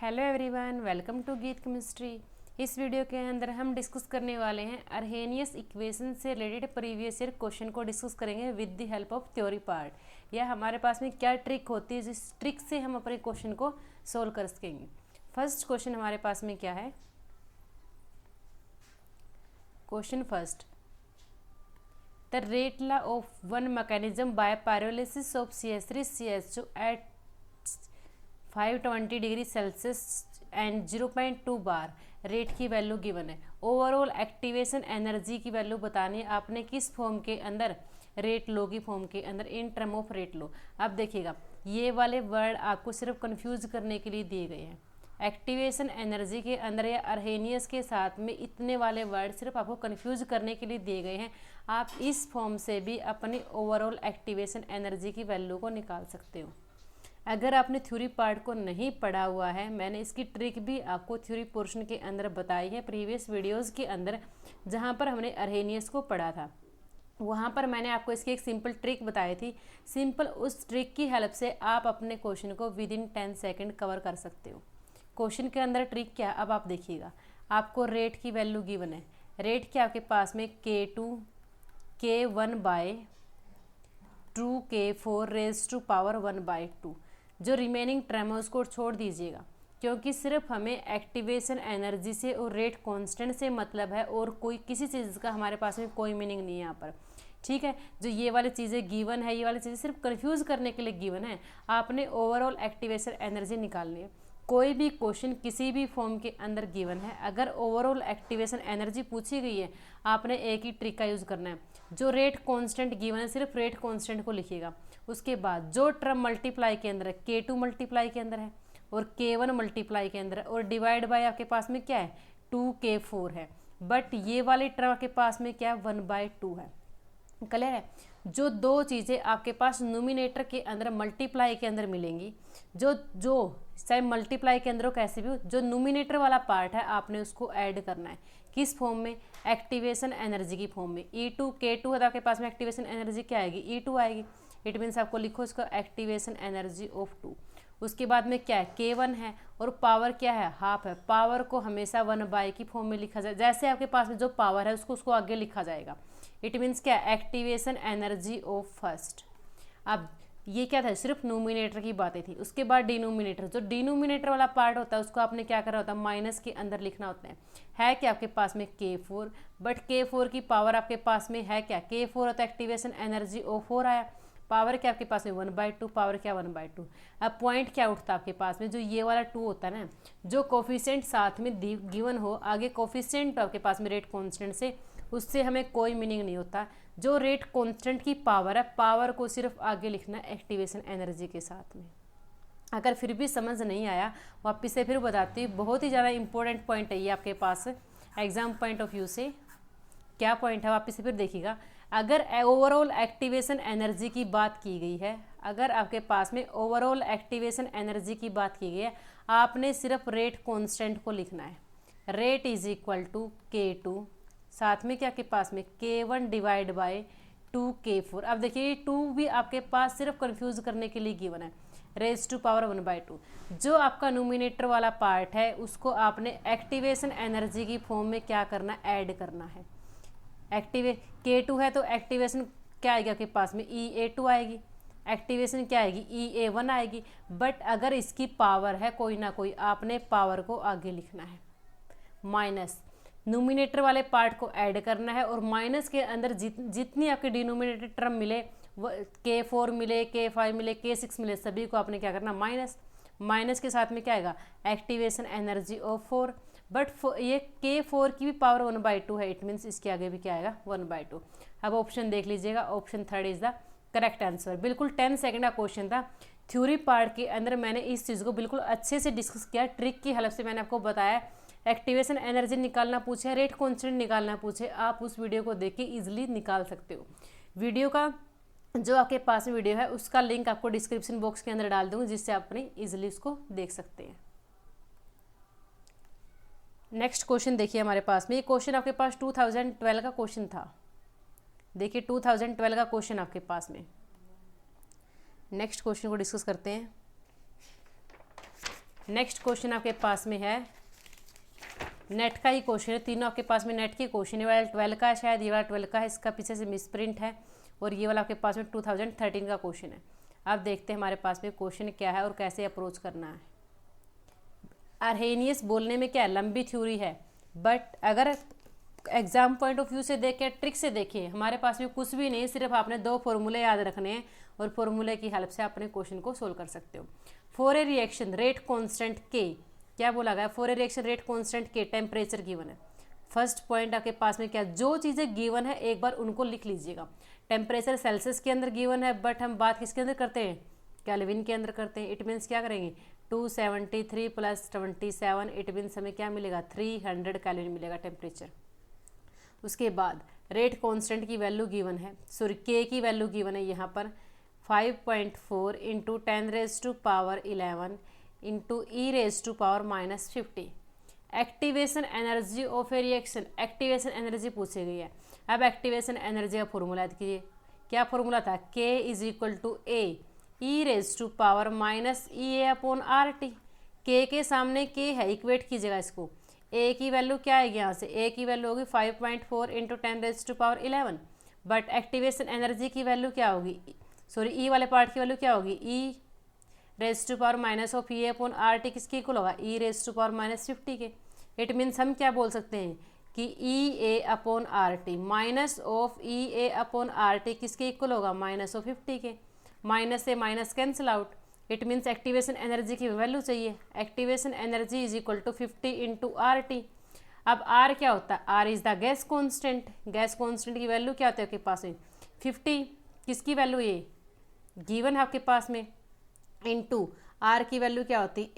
Hello everyone, welcome to गीत chemistry. इस video के अंदर हम डिस्कस करने वाले हैं अर्हेनियस इक्वेशन से रिलेटेड प्रीवियस ईयर क्वेश्चन को डिस्कस करेंगे with the help of theory part. या हमारे पास में क्या ट्रिक होती है जिस ट्रिक से हम अपने क्वेश्चन को सोल्व कर सकेंगे। फर्स्ट क्वेश्चन हमारे पास में क्या है। Question first, the rate law of one mechanism by pyrolysis of CH3CH2 at 520 degree Celsius and 0.2 bar rate की वैल्यू गिवन है। ओवरऑल एक्टिवेशन एनर्जी की वैल्यू बतानी है आपने किस फॉर्म के अंदर, रेट लो की फॉर्म के अंदर, इन टर्म ऑफ रेट लो। अब देखिएगा ये वाले वर्ड आपको सिर्फ कंफ्यूज करने के लिए दिए गए हैं। एक्टिवेशन एनर्जी के अंदर या अर्हेनियस के साथ में इतने वाले वर्ड सिर्फ आपको कंफ्यूज करने के लिए दिए गए हैं। आप इस फॉर्म से भी अपनी ओवरऑल एक्टिवेशन एनर्जी की वैल्यू को निकाल सकते हो। अगर आपने थ्योरी पार्ट को नहीं पढ़ा हुआ है, मैंने इसकी ट्रिक भी आपको थ्योरी पोर्शन के अंदर बताई है प्रीवियस वीडियोस के अंदर, जहां पर हमने अर्हेनियस को पढ़ा था। वहां पर मैंने आपको इसकी एक सिंपल ट्रिक बताई थी। सिंपल उस ट्रिक की हेल्प से आप अपने क्वेश्चन को विद इन 10 सेकेंड कवर कर सकते हो। क्वेश्चन के अंदर ट्रिक क्या, अब आप देखिएगा। आपको रेट की वैल्यू गिवन है। रेट क्या आपके पास में K2 K1 bye 2 K4 raise to power 1/2। जो रिमेनिंग टर्म है उसको छोड़ दीजिएगा, क्योंकि सिर्फ हमें एक्टिवेशन एनर्जी से और रेट कांस्टेंट से मतलब है, और कोई किसी चीज़ का हमारे पास में कोई मीनिंग नहीं है यहाँ पर। ठीक है, जो ये वाली चीज़ें गिवन है, ये वाली चीज़ें सिर्फ कंफ्यूज करने के लिए गिवन है। आपने ओवरऑल एक्टिवेशन एनर्जी निकालनी है। कोई भी क्वेश्चन किसी भी फॉर्म के अंदर गिवन है, अगर ओवरऑल एक्टिवेशन एनर्जी पूछी गई है, आपने एक ही ट्रिक का यूज़ करना है। जो रेट कांस्टेंट गिवन है, सिर्फ रेट कांस्टेंट को लिखिएगा। उसके बाद जो टर्म मल्टीप्लाई के अंदर है, K2 मल्टीप्लाई के अंदर है और K1 मल्टीप्लाई के अंदर है, और डिवाइड बाय आपके पास में क्या है 2K4 है। बट ये वाली टर्म आपके पास में क्या है 1/2 है। क्लियर है। जो दो चीज़ें आपके पास नोमिनेटर के अंदर मल्टीप्लाई के अंदर मिलेंगी, जो चाहे मल्टीप्लाई के अंदर हो कैसे भी हो, जो नोमिनेटर वाला पार्ट है आपने उसको ऐड करना है। किस फॉर्म में? एक्टिवेशन एनर्जी की फॉर्म में। E2 K2 है तो आपके पास में एक्टिवेशन एनर्जी क्या आएगी? E2 आएगी। इट मीन्स आपको लिखो इसको एक्टिवेशन एनर्जी ऑफ 2। उसके बाद में क्या है K1 है और पावर क्या है हाफ है। पावर को हमेशा 1/2 की फॉर्म में लिखा जाए, जैसे आपके पास में जो पावर है उसको आगे लिखा जाएगा। इट मीन्स क्या है एक्टिवेशन एनर्जी ऑफ फर्स्ट। अब ये क्या था, सिर्फ नोमिनेटर की बातें थी। उसके बाद डिनोमिनेटर, जो डिनोमिनेटर वाला पार्ट होता है उसको आपने क्या करा होता है माइनस के अंदर लिखना होता है क्या आपके पास में K4, बट K4 की पावर आपके पास में है क्या K4 है तो एक्टिवेशन एनर्जी ऑफ 4 आया। पावर क्या आपके पास में 1/2, पावर क्या 1/2। अब पॉइंट क्या उठता है आपके पास में, जो ये वाला 2 होता है ना, जो कोफिशिएंट साथ में गिवन हो, आगे कोफिशिएंट आपके पास में रेट कांस्टेंट से, उससे हमें कोई मीनिंग नहीं होता। जो रेट कांस्टेंट की पावर है, पावर को सिर्फ आगे लिखना है एक्टिवेशन एनर्जी के साथ में। अगर फिर भी समझ नहीं आया, वापिस से फिर बताती हूँ, बहुत ही ज़्यादा इंपॉर्टेंट पॉइंट है ये आपके पास एग्जाम पॉइंट ऑफ व्यू से। क्या पॉइंट है वापिस से फिर देखिएगा। अगर ओवरऑल एक्टिवेशन एनर्जी की बात की गई है, अगर आपके पास में ओवरऑल एक्टिवेशन एनर्जी की बात की गई है, आपने सिर्फ रेट कांस्टेंट को लिखना है। Rate is equal to K2, साथ में क्या आपके पास में K1 डिवाइड बाय 2K4। अब देखिए 2 भी आपके पास सिर्फ कंफ्यूज करने के लिए गिवन है, रेज टू पावर 1/2। जो आपका नोमिनेटर वाला पार्ट है उसको आपने एक्टिवेशन एनर्जी की फॉर्म में क्या करना, ऐड करना है। K2 है तो एक्टिवेशन क्या आएगी आपके पास में EA2 आएगी। एक्टिवेशन क्या आएगी EA1 आएगी। बट अगर इसकी पावर है कोई ना कोई, आपने पावर को आगे लिखना है। माइनस नोमिनेटर वाले पार्ट को ऐड करना है, और माइनस के अंदर जितनी आपके डिनोमिनेटर टर्म मिले, K4 मिले, K5 मिले, K6 मिले, सभी को आपने क्या करना माइनस। माइनस के साथ में क्या आएगा एक्टिवेशन एनर्जी ऑफ 4। बट ये K4 की भी पावर 1/2 है। इट मीन्स इसके आगे भी क्या आएगा 1/2। अब ऑप्शन देख लीजिएगा, option 3 is the correct answer. बिल्कुल 10 सेकंड का क्वेश्चन था। थ्योरी पार्ट के अंदर मैंने इस चीज़ को बिल्कुल अच्छे से डिस्कस किया। ट्रिक की हेल्प से मैंने आपको बताया। एक्टिवेशन एनर्जी निकालना पूछे, रेट कांस्टेंट निकालना पूछे, आप उस वीडियो को देख के ईजिली निकाल सकते हो। वीडियो का जो आपके पास में वीडियो है उसका लिंक आपको डिस्क्रिप्शन बॉक्स के अंदर डाल दूँगी, जिससे आप अपनी ईजिली उसको देख सकते हैं। नेक्स्ट क्वेश्चन देखिए हमारे पास में। ये क्वेश्चन आपके पास 2012 का क्वेश्चन था। देखिए 2012 का क्वेश्चन आपके पास में। नेक्स्ट क्वेश्चन को डिस्कस करते हैं। नेक्स्ट क्वेश्चन आपके पास में है नेट का ही क्वेश्चन है, तीनों आपके पास में नेट के क्वेश्चन है। ये वाला 12 का है शायद, ये वाला 12 का है, इसका पीछे से मिसप्रिंट है, और ये वाला आपके पास में 2013 का क्वेश्चन है। अब देखते हैं हमारे पास में क्वेश्चन क्या है और कैसे अप्रोच करना है। अर्हेनियस बोलने में क्या है, लंबी थ्योरी है, बट अगर एग्जाम पॉइंट ऑफ व्यू से देखें, ट्रिक से देखिए, हमारे पास में कुछ भी नहीं, सिर्फ आपने 2 फॉर्मूले याद रखने हैं और फॉर्मूले की हेल्प से अपने क्वेश्चन को सोल्व कर सकते हो। For a reaction rate constant के, क्या बोला गया, for a reaction rate constant के टेम्परेचर गिवन है। फर्स्ट पॉइंट आपके पास में क्या, जो चीज़ें गिवन है एक बार उनको लिख लीजिएगा। टेम्परेचर सेल्सियस के अंदर गिवन है, बट हम बात किसके अंदर करते हैं, केल्विन के अंदर करते हैं। इट मीन्स क्या करेंगे, 273 + 27, इट मीन्स हमें क्या मिलेगा, 300 केल्विन मिलेगा टेम्परेचर। उसके बाद रेट कांस्टेंट की वैल्यू गिवन है, सॉरी के की वैल्यू गिवन है यहाँ पर 5.4 × 10⁻11 × e⁻⁻50। Activation energy of a reaction, activation energy पूछी गई है। अब एक्टिवेशन एनर्जी का फॉर्मूला याद कीजिए, क्या फॉर्मूला था, K = A e⁻⁻ के के सामने K है, इक्वेट कीजिएगा इसको। A की वैल्यू क्या आएगी यहाँ से, A की वैल्यू होगी 5.4 × 10⁻11, बट एक्टिवेशन एनर्जी की वैल्यू क्या होगी, सॉरी E वाले पार्ट की वैल्यू क्या होगी, e⁻⁻ किसके इक्वल होगा, e⁻⁻50 के। इट मीन्स हम क्या बोल सकते हैं कि EA/RT माइनस ऑफ EA/RT किसके इक्वल होगा, -50 के। माइनस से minus cancel out, it means activation energy की वैल्यू चाहिए। Activation energy = 50 × RT। अब R क्या होता है, R is the gas constant, gas constant की वैल्यू क्या होती है आपके पास में 50, किसकी वैल्यू ये गिवन है आपके पास में, इनटू R की वैल्यू क्या होती है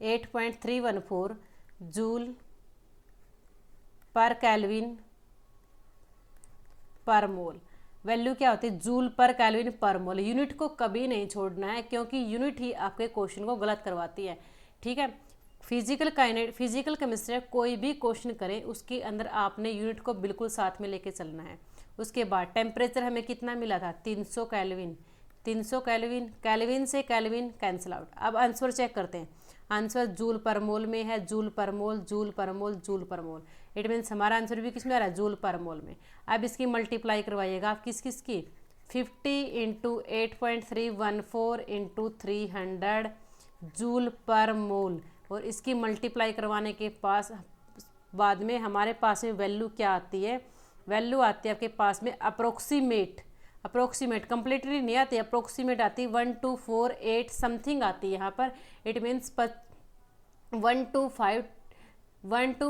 8.314 जूल पर केल्विन पर मोल। वैल्यू क्या होती है, जूल पर केल्विन पर मोल। यूनिट को कभी नहीं छोड़ना है, क्योंकि यूनिट ही आपके क्वेश्चन को गलत करवाती है, ठीक है। फिजिकल केमिस्ट्री कोई भी क्वेश्चन करें उसके अंदर आपने यूनिट को बिल्कुल साथ में लेके चलना है। उसके बाद टेम्परेचर हमें कितना मिला था, 300 केल्विन, 300 केल्विन, केल्विन से केल्विन कैंसिल आउट। अब आंसर चेक करते हैं, आंसर जूल पर मोल में है, जूल पर मोल, जूल पर मोल, जूल पर मोल। इट मीन्स हमारा आंसर भी किस में आ रहा है, जूल पर मोल में। अब इसकी मल्टीप्लाई करवाइएगा आप किस किस की, 50 × 8.314 × 300 जूल पर मोल, और इसकी मल्टीप्लाई करवाने के पास बाद में हमारे पास में वैल्यू क्या आती है, वैल्यू आती है आपके पास में अप्रोक्सीमेट कंप्लीटली नहीं आती, अप्रोक्सीमेट आती है 1248 समथिंग आती है यहाँ पर। इट मीन्स 125 ×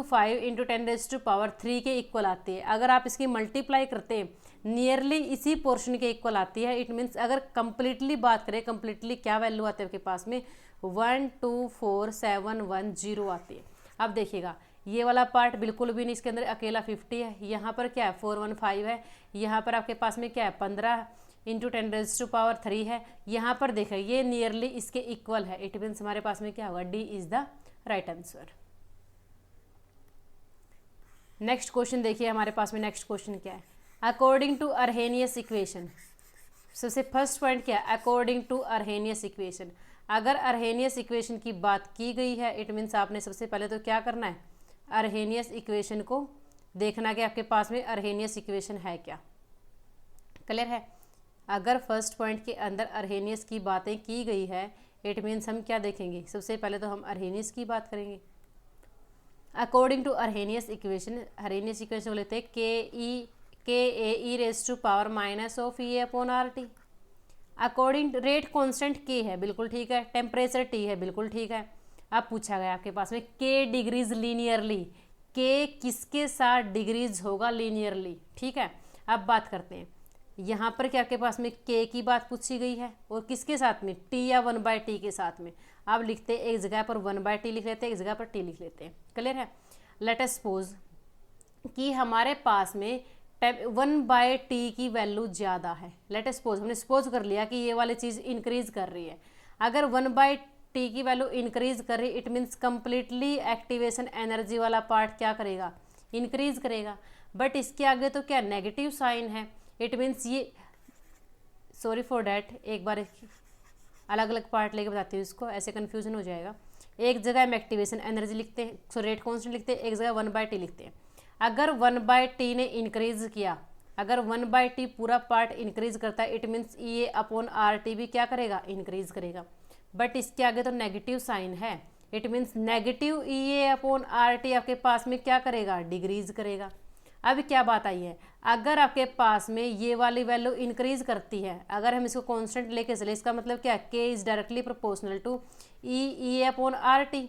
10⁻³ के इक्वल आती है। अगर आप इसकी मल्टीप्लाई करते हैं नियरली इसी पोर्शन के इक्वल आती है। इट मीन्स अगर कंप्लीटली बात करें, कंप्लीटली क्या वैल्यू आती है आपके पास में 124710 आती है। अब देखिएगा ये वाला पार्ट बिल्कुल भी नहीं, इसके अंदर अकेला 50 है, यहाँ पर क्या है 415 है, यहाँ पर आपके पास में क्या है 15 × 10⁻³ है, यहाँ पर देखें ये नियरली इसके इक्वल है। इट मीन्स हमारे पास में क्या होगा, D is the right answer. Next question देखिए हमारे पास में, नेक्स्ट क्वेश्चन क्या है, अकॉर्डिंग टू अर्हेनियस इक्वेशन। सबसे फर्स्ट पॉइंट क्या है, अकॉर्डिंग टू अर्हेनियस इक्वेशन। अगर अर्हेनियस इक्वेशन की बात की गई है, इट मीन्स आपने सबसे पहले तो क्या करना है, अर्हेनियस इक्वेशन को देखना कि आपके पास में अर्हेनियस इक्वेशन है क्या, क्लियर है। अगर फर्स्ट पॉइंट के अंदर अर्हेनियस की बातें की गई है, इट मीन्स हम क्या देखेंगे, सबसे पहले तो हम अर्हेनियस की बात करेंगे। अकॉर्डिंग टू अर्हेनियस इक्वेशन, अर्हेनियस इक्वेशन को लेते हैं Ka(e⁻⁻) according rate constant K है, बिल्कुल ठीक है, टेम्परेचर T है, बिल्कुल ठीक है। अब पूछा गया आपके पास में K डिग्रीज लीनियरली, K किसके साथ डिग्रीज होगा लीनियरली, ठीक है। अब बात करते हैं, यहाँ पर क्या आपके पास में K की बात पूछी गई है और किसके साथ में, T या 1/T के साथ में। अब लिखते हैं एक जगह पर 1/T लिख लेते हैं, एक जगह पर T लिख लेते हैं, क्लियर है। लेट अस सपोज कि हमारे पास में 1/T की वैल्यू ज़्यादा है। लेट अस सपोज, हमने सपोज कर लिया कि ये वाली चीज़ इंक्रीज कर रही है। अगर 1/T की वैल्यू इंक्रीज कर रही, it means completely activation energy वाला पार्ट क्या करेगा, इंक्रीज करेगा। बट इसके आगे तो क्या नेगेटिव साइन है, इट मीन्स ये, सॉरी फॉर डैट, एक बार अलग अलग पार्ट लेके बताती हूँ इसको, ऐसे कन्फ्यूजन हो जाएगा। एक जगह हम एक्टिवेशन एनर्जी लिखते हैं, सो रेट कॉन्स्टेंट लिखते हैं, एक जगह 1/t लिखते हैं। अगर 1/t ने इंक्रीज किया, अगर 1/t पूरा पार्ट इंक्रीज करता है, इट मीन्स EA/RT भी क्या करेगा, इंक्रीज करेगा। बट इसके आगे तो नेगेटिव साइन है, इट मीन्स नेगेटिव EA/RT आपके पास में क्या करेगा, डिक्रीज करेगा। अब क्या बात आई है, अगर आपके पास में ये वाली वैल्यू इंक्रीज करती है, अगर हम इसको कांस्टेंट लेके चले, इसका मतलब क्या, k is directly proportional to EA/RT।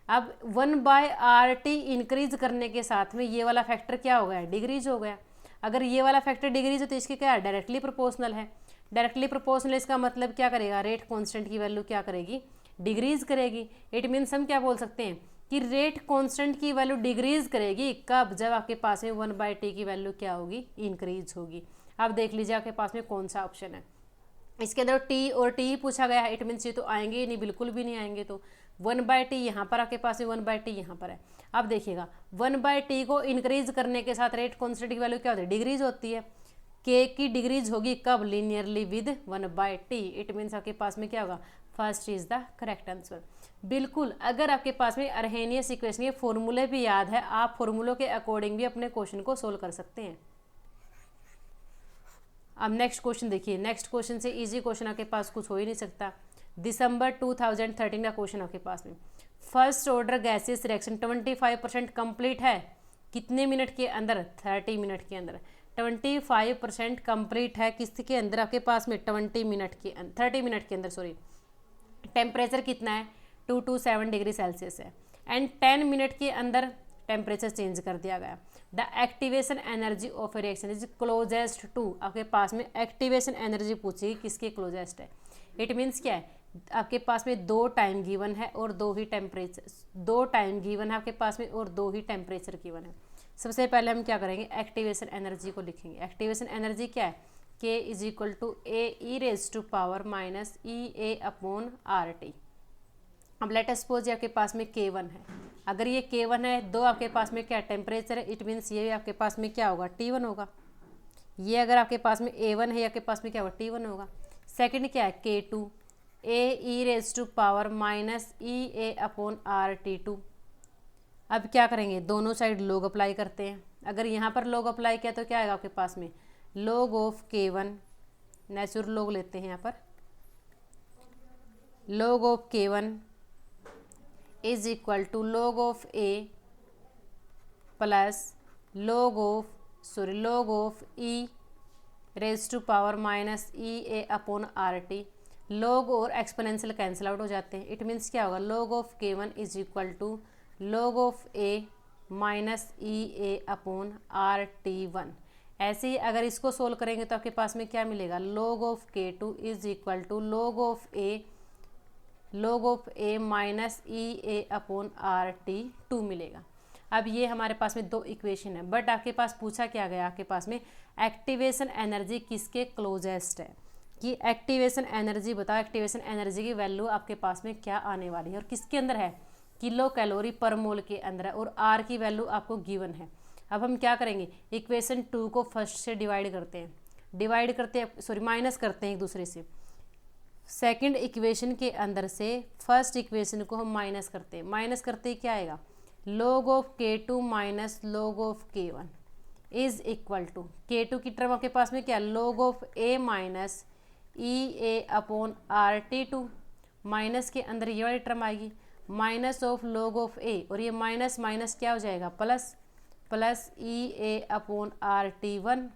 अब 1/RT इंक्रीज करने के साथ में ये वाला फैक्टर क्या हो गया, डिक्रीज हो गया। अगर ये वाला फैक्टर डिक्रीज है तो इसके क्या, डायरेक्टली प्रोपोर्शनल है। डायरेक्टली प्रोपोर्शनल इसका मतलब क्या करेगा, रेट कांस्टेंट की वैल्यू क्या करेगी, डिक्रीज करेगी। इट मीन्स हम क्या बोल सकते हैं कि रेट कांस्टेंट की वैल्यू डिक्रीज करेगी कब, जब आपके पास में 1/t की वैल्यू क्या होगी, इंक्रीज होगी। अब देख लीजिए आपके पास में कौन सा ऑप्शन है। इसके अंदर t और t ही पूछा गया है, इट मीन्स ये तो आएंगे ही नहीं, बिल्कुल भी नहीं आएंगे। तो 1/t यहाँ पर आपके पास में 1/t यहाँ पर है। अब देखिएगा 1/t को इंक्रीज करने के साथ रेट कांस्टेंट की वैल्यू क्या होती है, डिक्रीज होती है। k की डिक्रीज होगी कब, linearly with 1/t। It means आपके पास में क्या होगा, first is the correct answer. बिल्कुल, अगर आपके पास में अर्हेनियस इक्वेशन के फॉर्मूले भी याद है, आप फॉर्मूलों के अकॉर्डिंग भी अपने क्वेश्चन को सोल्व कर सकते हैं। अब नेक्स्ट क्वेश्चन देखिए, नेक्स्ट क्वेश्चन से इजी क्वेश्चन आपके पास कुछ हो ही नहीं सकता। दिसंबर 2013 का क्वेश्चन आपके पास में, first order gases reaction 25% complete है, कितने मिनट के अंदर, 30 मिनट के अंदर। 25% कंप्लीट है किसके अंदर, आपके पास में 20 मिनट के अंदर, 30 मिनट के अंदर, सॉरी। टेम्परेचर कितना है, 227 डिग्री सेल्सियस है। एंड 10 मिनट के अंदर टेम्परेचर चेंज कर दिया गया। The activation energy of a reaction is closest to, आपके पास में एक्टिवेशन एनर्जी पूछेगी किसके क्लोजेस्ट है। इट मीन्स क्या है, आपके पास में 2 टाइम गिवन है और 2 ही टेम्परेचर, 2 टाइम गिवन है आपके पास में और 2 ही टेम्परेचर गिवन है। सबसे पहले हम क्या करेंगे, एक्टिवेशन एनर्जी को लिखेंगे। एक्टिवेशन एनर्जी क्या है, k is equal to AE⁻⁻RT। अब लेट अस सपोज ये आपके पास में K1 है, अगर ये K1 है, 2 आपके पास में क्या टेम्परेचर है, इट मीन्स ये आपके पास में क्या होगा, T1 होगा। ये अगर आपके पास में A1 है, आपके पास में क्या होगा, T1 होगा। सेकंड क्या है, K2 AE⁻⁻RT2। अब क्या करेंगे, दोनों साइड लॉग अप्लाई करते हैं। अगर यहाँ पर लॉग अप्लाई किया तो क्या आएगा आपके पास में, log of K1, natural log लेते हैं यहाँ पर, log of K1 is equal to log of A plus log of E⁻⁻EA/RT। log और एक्सपोनेंशियल कैंसिल आउट हो जाते हैं। इट मीन्स क्या होगा, log of K1 is equal to log of A minus EA/RT1। ऐसे ही अगर इसको सोल्व करेंगे तो आपके पास में क्या मिलेगा, log of K2 is equal to log of A minus EA/RT2 मिलेगा। अब ये हमारे पास में 2 इक्वेशन है, बट आपके पास पूछा क्या गया, आपके पास में एक्टिवेशन एनर्जी किसके क्लोजेस्ट है, कि एक्टिवेशन एनर्जी बताओ, एक्टिवेशन एनर्जी की वैल्यू आपके पास में क्या आने वाली है और किसके अंदर है, किलो कैलोरी पर मोल के अंदर है, और आर की वैल्यू आपको गिवन है। अब हम क्या करेंगे, इक्वेशन 2 को फर्स्ट से डिवाइड करते हैं, माइनस करते हैं एक दूसरे से। सेकंड इक्वेशन के अंदर से फर्स्ट इक्वेशन को हम माइनस करते हैं, माइनस करते ही क्या आएगा, log of K2 minus log of K1 is equal to, K2 की टर्म आपके पास में क्या, log of A minus EA/RT2, minus के अंदर ये वाली टर्म आएगी, minus of log of A, और ये माइनस माइनस क्या हो जाएगा, plus EA/RT1।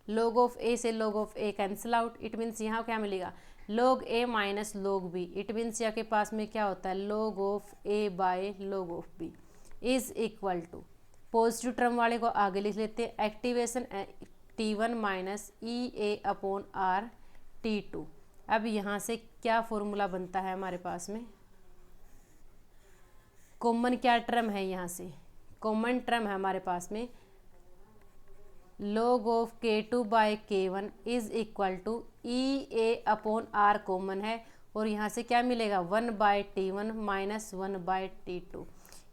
log of A से log of A cancel out, it means यहाँ क्या मिलेगा, log A minus log B। It means यहाँ के पास में क्या होता है, log of A by log of B is equal to, positive term वाले को आगे लिख लेते हैं, एक्टिवेशन T1 माइनस EA/RT2। अब यहाँ से क्या फॉर्मूला बनता है हमारे पास में, कॉमन क्या टर्म है, यहाँ से कॉमन टर्म है हमारे पास में, log of K2 by K1 is equal to EA/R common है, और यहाँ से क्या मिलेगा, 1/T1 माइनस 1/T2।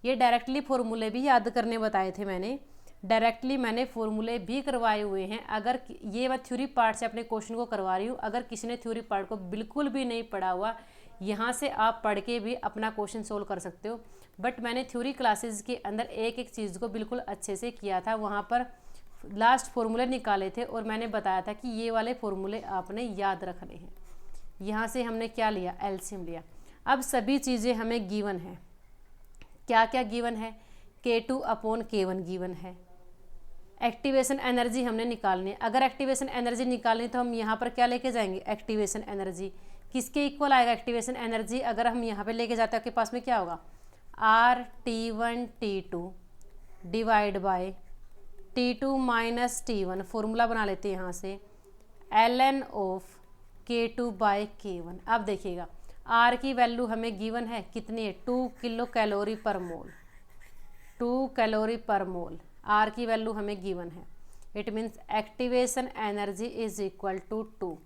ये डायरेक्टली फॉर्मूले भी याद करने बताए थे मैंने, डायरेक्टली मैंने फॉर्मूले भी करवाए हुए हैं। अगर ये मैं थ्योरी पार्ट से अपने क्वेश्चन को करवा रही हूँ, अगर किसी ने थ्योरी पार्ट को बिल्कुल भी नहीं पढ़ा हुआ, यहाँ से आप पढ़ के भी अपना क्वेश्चन सोल्व कर सकते हो। बट मैंने थ्योरी क्लासेस के अंदर एक एक चीज़ को बिल्कुल अच्छे से किया था, वहाँ पर लास्ट फॉर्मूले निकाले थे और मैंने बताया था कि ये वाले फॉर्मूले आपने याद रखने हैं। यहाँ से हमने क्या लिया, एलसीएम लिया। अब सभी चीज़ें हमें गिवन है। क्या क्या गिवन है, K2/K1 गिवन है। एक्टिवेशन एनर्जी हमने निकालनी है। अगर एक्टिवेशन एनर्जी निकालनी तो हम यहाँ पर क्या लेके जाएंगे, एक्टिवेशन एनर्जी किसके इक्वल आएगा। एक्टिवेशन एनर्जी अगर हम यहाँ पे लेके जाते हैं, आपके पास में क्या होगा, RT1T2 divide by T2 minus T1, formula बना लेते हैं यहाँ से, ln ऑफ K2/K1। अब देखिएगा R की वैल्यू हमें गिवन है, कितनी है, 2 किलो कैलोरी पर मोल, 2 कैलोरी पर मोल R की वैल्यू हमें गिवन है। It means activation energy is equal to 2।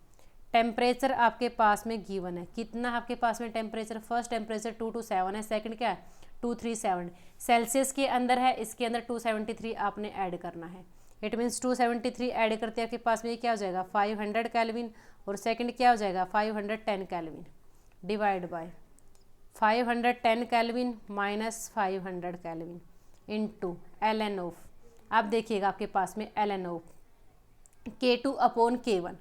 Temperature आपके पास में गिवन है, कितना आपके पास में टेम्परेचर, फर्स्ट टेम्परेचर 227 है, सेकंड क्या है 237 सेल्सियस के अंदर है, इसके अंदर 273 आपने ऐड करना है। इट मीन्स 273 ऐड करते आपके पास में क्या हो जाएगा 500 केल्विन, और सेकंड क्या हो जाएगा 510 kelvin divide by 510 kelvin minus 500 kelvin into ln of. अब देखिएगा आपके पास में ln ऑफ K2/K1।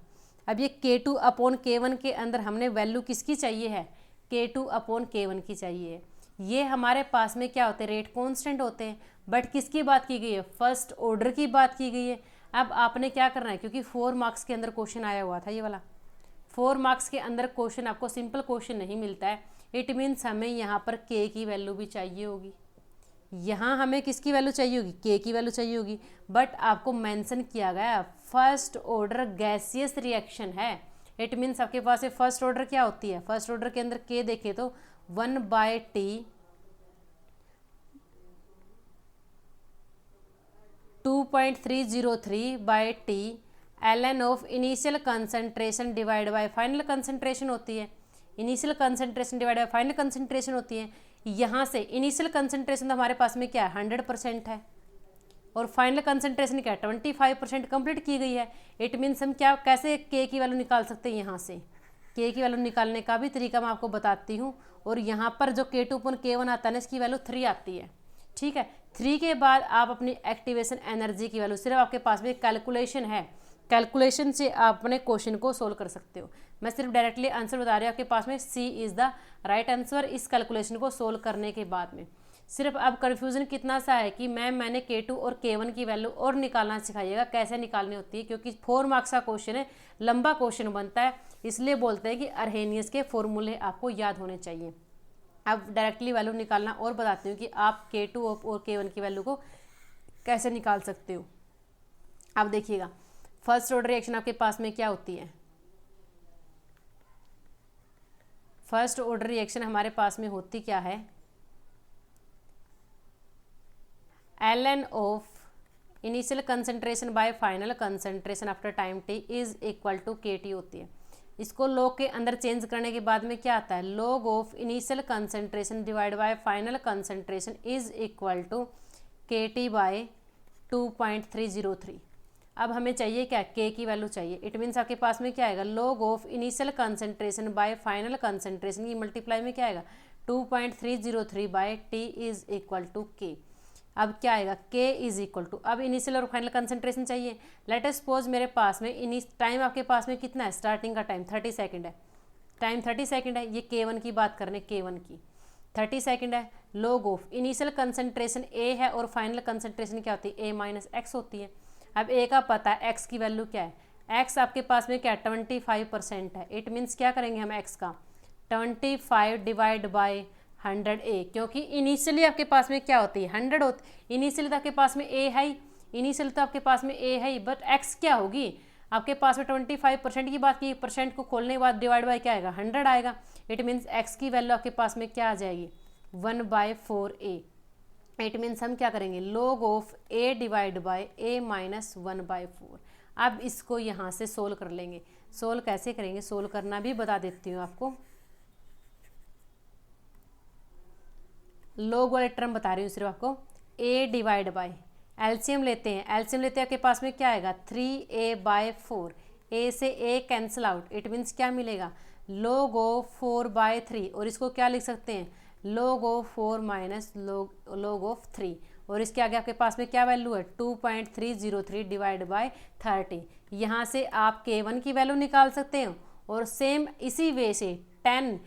अब ये K2/K1 के अंदर हमने वैल्यू किसकी चाहिए है, K2/K1 की चाहिए है। ये हमारे पास में क्या होते हैं, रेट कांस्टेंट होते हैं, बट किसकी बात की गई है, फर्स्ट ऑर्डर की बात की गई है। अब आपने क्या करना है, क्योंकि 4 मार्क्स के अंदर क्वेश्चन आया हुआ था, ये वाला 4 मार्क्स के अंदर क्वेश्चन आपको सिंपल क्वेश्चन नहीं मिलता है। इट मीन्स हमें यहाँ पर K की वैल्यू भी चाहिए होगी, यहाँ हमें किसकी वैल्यू चाहिए होगी, K की वैल्यू चाहिए होगी। बट आपको मेंशन किया गया फर्स्ट ऑर्डर गैसियस रिएक्शन है। इट मीन्स आपके पास फर्स्ट ऑर्डर क्या होती है, फर्स्ट ऑर्डर के अंदर K देखे तो 1/T 2.303/T ln of initial concentration divide by final concentration होती है। Initial concentration divide by final concentration होती है। यहाँ से इनिशियल कंसंट्रेशन तो हमारे पास में क्या है 100% है, और फाइनल कंसंट्रेशन क्या है 25% कंप्लीट की गई है। इट मीन्स हम क्या कैसे K की वैल्यू निकाल सकते हैं, यहाँ से K की वैल्यू निकालने का भी तरीका मैं आपको बताती हूँ। और यहाँ पर जो K2/K1 आता है ना, इसकी वैल्यू 3 आती है, ठीक है। 3 के बाद आप अपनी एक्टिवेशन एनर्जी की वैल्यू, सिर्फ आपके पास में कैलकुलेशन है, कैलकुलेशन से आप अपने क्वेश्चन को सोल्व कर सकते हो। मैं सिर्फ डायरेक्टली आंसर बता रही हूँ, आपके पास में C is the right answer इस कैलकुलेशन को सोल्व करने के बाद में। सिर्फ अब कन्फ्यूज़न कितना सा है कि मैंने K2 और K1 की वैल्यू और निकालना सिखाइएगा, कैसे निकालनी होती है, क्योंकि 4 मार्क्स का क्वेश्चन है, लंबा क्वेश्चन बनता है, इसलिए बोलते हैं कि अर्हेनियस के फॉर्मूले आपको याद होने चाहिए। अब डायरेक्टली वैल्यू निकालना और बताती हूँ कि आप K2 और K1 की वैल्यू को कैसे निकाल सकते हो। अब देखिएगा फर्स्ट ऑर्डर रिएक्शन आपके पास में क्या होती है, फर्स्ट ऑर्डर रिएक्शन हमारे पास में होती क्या है, ln of initial concentration by final concentration after time t is equal to KT होती है। इसको लॉग के अंदर चेंज करने के बाद में क्या आता है, log of initial concentration divide by final concentration is equal to KT by 2.303। अब हमें चाहिए क्या, K की वैल्यू चाहिए। इट मीन्स आपके पास में क्या आएगा, log of initial concentration by final concentration की मल्टीप्लाई में क्या आएगा 2.303/T is equal to K। अब क्या आएगा, K इज इक्वल टू, अब इनिशियल और फाइनल कंसंट्रेशन चाहिए। लेट अस सपोज मेरे पास में टाइम आपके पास में कितना है, स्टार्टिंग का टाइम 30 सेकेंड है, टाइम 30 सेकेंड है। ये K1 की बात करने, K1 की 30 सेकेंड है। Log of initial concentration A है और फाइनल कंसंट्रेशन क्या होती है, A माइनस एक्स होती है। अब A का पता है, X की वैल्यू क्या है, X आपके पास में क्या है 25% है। इट मीन्स क्या करेंगे हम X का 25 डिवाइड बाय 100A, क्योंकि इनिशियली आपके पास में क्या होती है 100 होती, इनिशियली तो आपके पास में A है ही, इनिशियल तो आपके पास में A है ही, बट X क्या होगी आपके पास में 25% की बात की, परसेंट को खोलने के बाद डिवाइड बाय क्या आएगा 100 आएगा। इट मीन्स X की वैल्यू आपके पास में क्या आ जाएगी 1/4A। इट मीन्स हम क्या करेंगे, log of A divide by A minus 1/4। अब इसको यहाँ से सोल्व कर लेंगे। सोल्व कैसे करेंगे, सोल्व करना भी बता देती हूँ आपको। लॉग वाले टर्म बता रही हूँ सिर्फ आपको, A डिवाइड बाय एलसीएम लेते हैं, एलसीएम लेते हैं, आपके पास में क्या आएगा 3a/4, a से a cancel out, it means क्या मिलेगा log ऑफ 4/3, और इसको क्या लिख सकते हैं log of 4 minus log of 3, और इसके आगे आपके पास में क्या वैल्यू है 2.303 डिवाइड बाय 30। यहाँ से आप k1 की वैल्यू निकाल सकते हैं, और सेम इसी वे से 30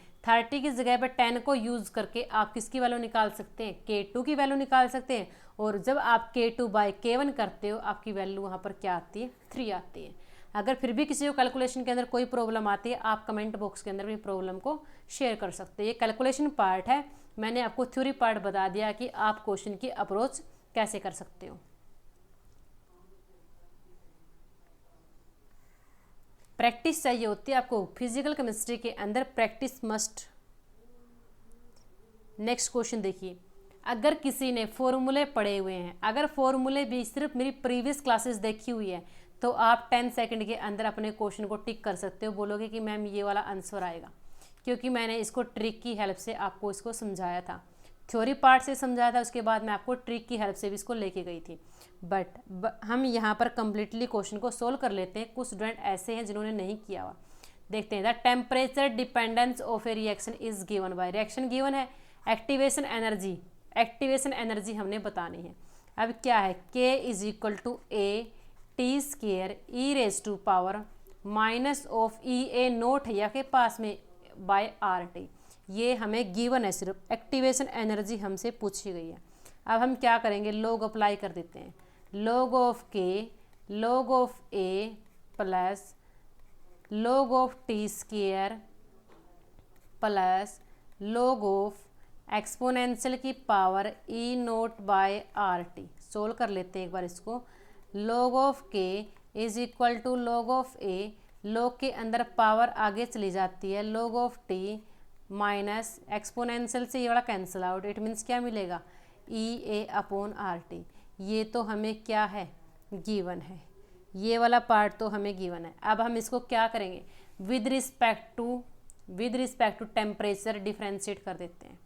की जगह पर 10 को यूज़ करके आप किसकी वैल्यू निकाल सकते हैं k2 की वैल्यू निकाल सकते हैं, और जब आप k2/k1 करते हो आपकी वैल्यू वहाँ पर क्या आती है 3 आती है। अगर फिर भी किसी को कैलकुलेशन के अंदर कोई प्रॉब्लम आती है आप कमेंट बॉक्स के अंदर भी प्रॉब्लम को शेयर कर सकते हैं। ये कैलकुलेशन पार्ट है, मैंने आपको थ्योरी पार्ट बता दिया कि आप क्वेश्चन की अप्रोच कैसे कर सकते हो। प्रैक्टिस चाहिए होती है आपको फिजिकल केमिस्ट्री के अंदर, प्रैक्टिस मस्ट। नेक्स्ट क्वेश्चन देखिए, अगर किसी ने फॉर्मूले पढ़े हुए हैं, अगर फॉर्मूले भी सिर्फ मेरी प्रीवियस क्लासेस देखी हुई है तो आप 10 सेकंड के अंदर अपने क्वेश्चन को टिक कर सकते हो, बोलोगे कि मैम ये वाला आंसर आएगा, क्योंकि मैंने इसको ट्रिक की हेल्प से आपको इसको समझाया था, थ्योरी पार्ट से समझाया था, उसके बाद मैं आपको ट्रिक की हेल्प से भी इसको लेके गई थी। बट हम यहाँ पर कम्प्लीटली क्वेश्चन को सोल्व कर लेते हैं। कुछ स्टूडेंट ऐसे हैं जिन्होंने नहीं किया हुआ, देखते हैं। The temperature dependence of a reaction is given by, reaction given है, एक्टिवेशन एनर्जी, एक्टिवेशन एनर्जी हमने बतानी है। अब क्या है K is equal to a/t² e⁻⁻⁻ E A0 है या के पास में बाय RT, ये हमें गिवन है, सिर्फ एक्टिवेशन एनर्जी हमसे पूछी गई है। अब हम क्या करेंगे, लॉग अप्लाई कर देते हैं, log of K log of A plus log of t² plus log of exponential की पावर E0/RT। सोल्व कर लेते हैं एक बार इसको, log of K is equal to log of A, log के अंदर पावर आगे चली जाती है, log of t minus exponential से ये वाला कैंसिल आउट, इट मीन्स क्या मिलेगा EA/RT। ये तो हमें क्या है गिवन है, ये वाला पार्ट तो हमें गिवन है। अब हम इसको क्या करेंगे, with respect to temperature differentiate कर देते हैं।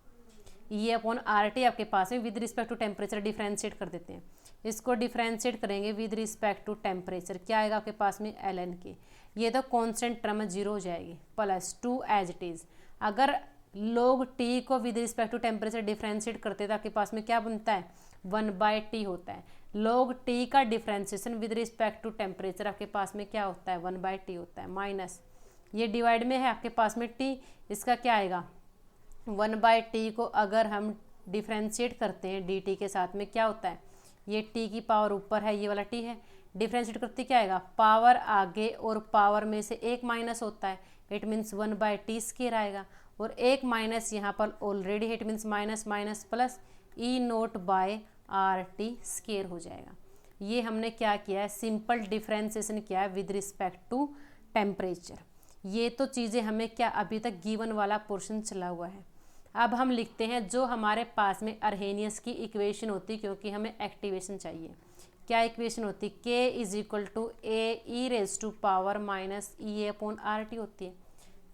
E/RT आपके पास में with respect to temperature differentiate कर देते हैं, इसको डिफ्रेंशिएट करेंगे विद रिस्पेक्ट टू टेम्परेचर, क्या आएगा आपके पास में ln के, ये तो कांस्टेंट टर्म 0 हो जाएगी, प्लस 2 एज इट इज़। अगर log t को with respect to temperature differentiate करते तो आपके पास में क्या बनता है 1/t होता है। log t का differentiation with respect to temperature आपके पास में क्या होता है 1/t होता है, माइनस ये डिवाइड में है आपके पास में t, इसका क्या आएगा 1/t को अगर हम डिफ्रेंशिएट करते हैं dt के साथ में क्या होता है, ये t की पावर ऊपर है, ये वाला t है, डिफ्रेंशिएट करते क्या आएगा, पावर आगे और पावर में से एक माइनस होता है, इट मीन्स 1/t² आएगा, और एक माइनस यहाँ पर already it means minus minus plus E0/RT² हो जाएगा। ये हमने क्या किया है, सिंपल डिफ्रेंसिएशन किया है विद रिस्पेक्ट टू टेम्परेचर। ये तो चीज़ें हमें क्या अभी तक गिवन वाला पोर्शन चला हुआ है। अब हम लिखते हैं जो हमारे पास में अर्हेनियस की इक्वेशन होती, क्योंकि हमें एक्टिवेशन चाहिए। क्या इक्वेशन होती, K is equal to A e⁻⁻⁻ होती है।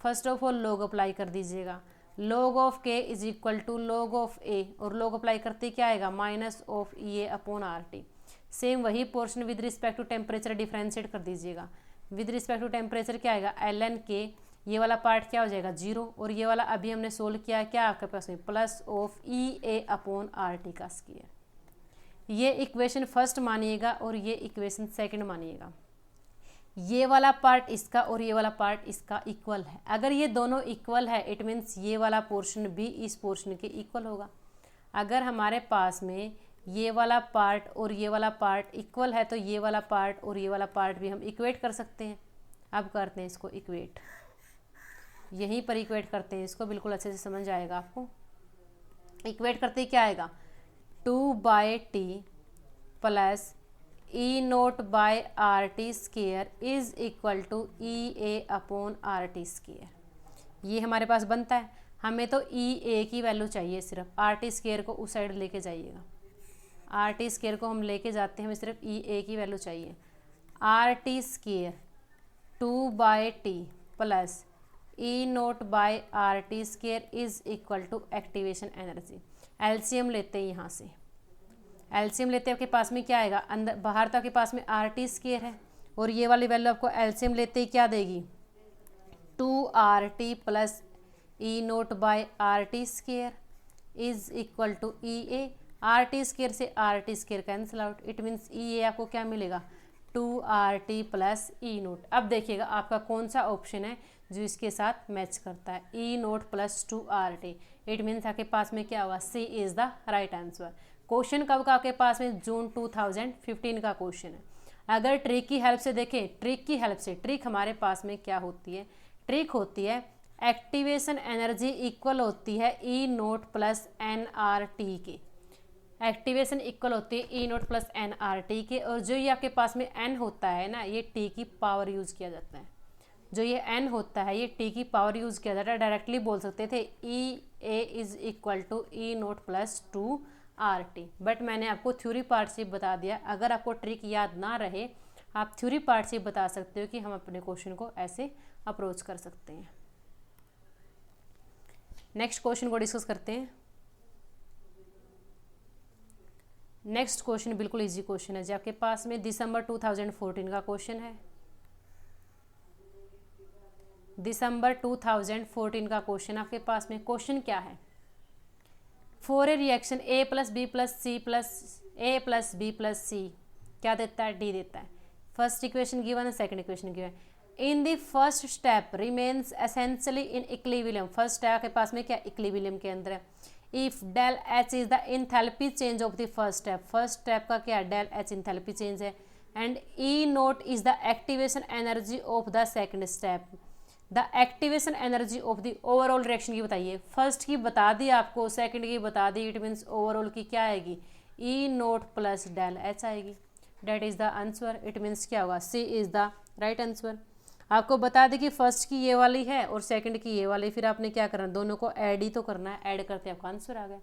First of all log apply कर दीजिएगा, log of K is equal to log of A, और log अप्लाई करते क्या आएगा माइनस ऑफ EA/RT। सेम वही portion with respect to temperature differentiate कर दीजिएगा, विद रिस्पेक्ट टू टेम्परेचर क्या आएगा ln K, ये वाला पार्ट क्या हो जाएगा 0, और ये वाला अभी हमने सोल्व किया क्या आपके पास में प्लस ऑफ EA/RT का स्क्वायर। ये इक्वेशन फर्स्ट मानिएगा और ये इक्वेशन सेकंड मानिएगा। ये वाला पार्ट इसका और ये वाला पार्ट इसका इक्वल है, अगर ये दोनों इक्वल है इट मीन्स ये वाला पोर्शन भी इस पोर्शन के इक्वल होगा। अगर हमारे पास में ये वाला पार्ट और ये वाला पार्ट इक्वल है तो ये वाला पार्ट और ये वाला पार्ट भी हम इक्वेट कर सकते हैं। अब करते हैं इसको इक्वेट, यहीं पर इक्वेट करते हैं इसको, बिल्कुल अच्छे से समझ आएगा आपको। इक्वेट करते ही क्या आएगा 2/t plus E0/RT² is equal to EA/RT²। ये हमारे पास बनता है, हमें तो EA की वैल्यू चाहिए सिर्फ, RT² को उस साइड लेके जाइएगा, RT² को हम लेके जाते हैं, हमें सिर्फ EA की वैल्यू चाहिए। RT² 2/t plus E0/RT² is equal to activation energy. LCM लेते हैं यहाँ से, एलसीएम लेते आपके पास में क्या आएगा, अंदर बाहर तो आपके पास में आर टी स्क्वायर है, और ये वाली वैल्यू आपको एलसीएम लेते ही क्या देगी, 2RT plus E naught by R T square is equal to E A. R T square से R T square cancel out, it means E A आपको क्या मिलेगा, 2RT प्लस ई नोट। अब देखिएगा आपका कौन सा ऑप्शन है जो इसके साथ मैच करता है, E naught plus 2RT, it means आपके पास में क्या होगा, C is the right answer. Question कब का आपके पास में, जून 2015 का क्वेश्चन है। अगर ट्रिक की हेल्प से देखें, ट्रिक की हेल्प से, ट्रिक हमारे पास में क्या होती है, ट्रिक होती है एक्टिवेशन एनर्जी इक्वल होती है E naught plus N R T के, एक्टिवेशन इक्वल होती है E naught plus N R T के, और जो ये आपके पास में एन होता है ना, ये टी की पावर यूज किया जाता है, जो ये एन होता है ये टी की पावर यूज किया जाता है। डायरेक्टली बोल सकते थे E A is equal to E naught plus 2RT, but मैंने आपको थ्योरी पार्ट से बता दिया। अगर आपको ट्रिक याद ना रहे, आप थ्योरी पार्ट से बता सकते हो कि हम अपने क्वेश्चन को ऐसे अप्रोच कर सकते हैं। नेक्स्ट क्वेश्चन को डिस्कस करते हैं। नेक्स्ट क्वेश्चन बिल्कुल इजी क्वेश्चन है जो आपके पास में दिसंबर 2014 का क्वेश्चन है। दिसंबर 2014 का क्वेश्चन आपके पास में, क्वेश्चन क्या है, for a reaction A plus B plus C plus A plus B plus C क्या देता है, डी देता है। फर्स्ट इक्वेशन गिवन है, सेकंड इक्वेशन गिवन है। In the first step remains essentially in equilibrium, first step के पास में क्या, इक्विलिब्रियम के अंदर है। If del H is the enthalpy change of the first step, first step का क्या, डेल एच इंथैल्पी चेंज है, and E note is the activation energy of the second step, the activation energy of the overall reaction की बताइए। First की बता दी आपको, second की बता दी, इट मीन्स ओवरऑल की क्या आएगी, E naught plus del H आएगी, that is the answer. It means क्या होगा, C is the right answer. आपको बता दें कि फर्स्ट की ये वाली है और सेकंड की ये वाली, फिर आपने क्या करना, दोनों को ऐड ही तो करना है, ऐड करते आपका आंसर आ गया।